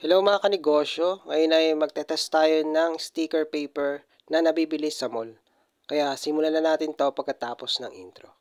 Hello mga kanegosyo, ngayon ay magte-test tayo ng sticker paper na nabibili sa mall. Kaya simulan na natin to pagkatapos ng intro.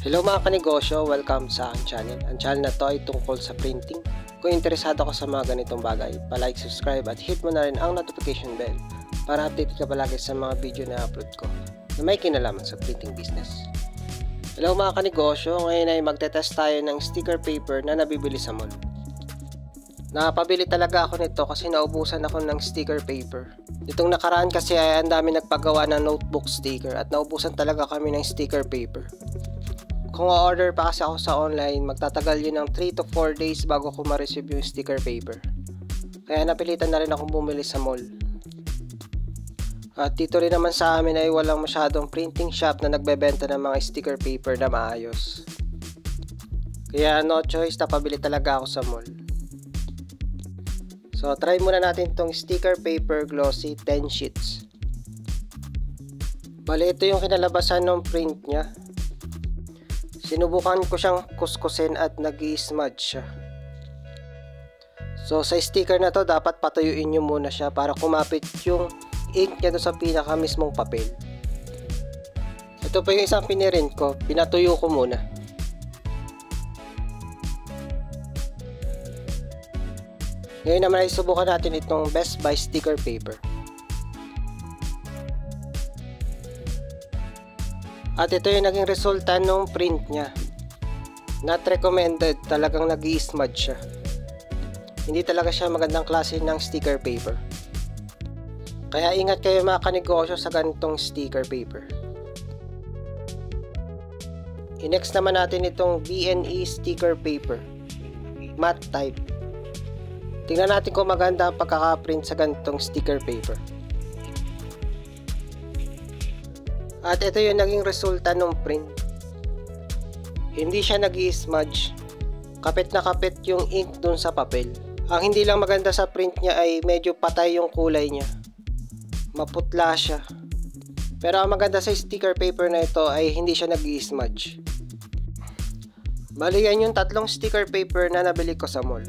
Hello mga kanegosyo, welcome sa aking channel. Ang channel na to ay tungkol sa printing. Kung interesado ka sa mga ganitong bagay, pa-like, subscribe at hit mo na rin ang notification bell para update ka palagi sa mga video na upload ko na may kinalaman sa printing business. Hello mga kanegosyo, ngayon ay magte-test tayo ng sticker paper na nabibili sa mall. Nakapabili talaga ako nito kasi naubusan ako ng sticker paper. Itong nakaraan kasi ay ang dami nagpagawa ng notebook sticker at naubusan talaga kami ng sticker paper. Kung order pa kasi ako sa online, magtatagal yun ng 3 to 4 days bago ko ma-receive yung sticker paper. Kaya napilitan na rin akong bumili sa mall. At dito rin naman sa amin ay walang masyadong printing shop na nagbebenta ng mga sticker paper na maayos. Kaya no choice, napabili talaga ako sa mall. So try muna natin itong sticker paper glossy 10 sheets. Bali ito yung kinalabasan ng print niya. Sinubukan ko siyang kuskusin at nag-i-smudge siya. So sa sticker na to dapat patuyuin nyo muna siya para kumapit yung ink niya doon sa pinaka mismong papel. Ito pa yung isang pinirint ko, pinatuyo ko muna. Ngayon naman ay subukan natin itong Best Buy sticker paper. At ito yung naging resulta ng print niya. Not recommended, talagang nag-i-smudge siya. Hindi talaga siya magandang klase ng sticker paper. Kaya ingat kayo mga kanegosyo sa ganitong sticker paper. I-next naman natin itong B&E sticker paper. Matte type. Tingnan natin kung maganda ang pagkakaprint sa ganitong sticker paper. At ito yung naging resulta ng print. Hindi siya nag-i-smudge. Kapit na kapit yung ink dun sa papel. Ang hindi lang maganda sa print niya ay medyo patay yung kulay niya. Maputla siya. Pero ang maganda sa sticker paper na ito ay hindi siya nag-i-smudge. Bali yan yung tatlong sticker paper na nabili ko sa mall.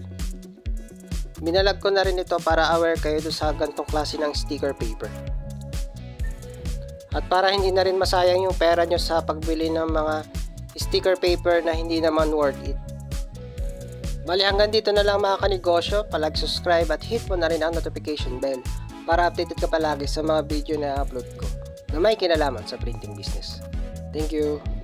Binalag ko na rin ito para aware kayo doon sa ganitong klase ng sticker paper. At para hindi na rin masayang yung pera nyo sa pagbili ng mga sticker paper na hindi naman worth it. Bali hanggang dito na lang mga kanegosyo, palag-subscribe at hit mo na rin ang notification bell para updated ka palagi sa mga video na upload ko na may kinalaman sa printing business. Thank you!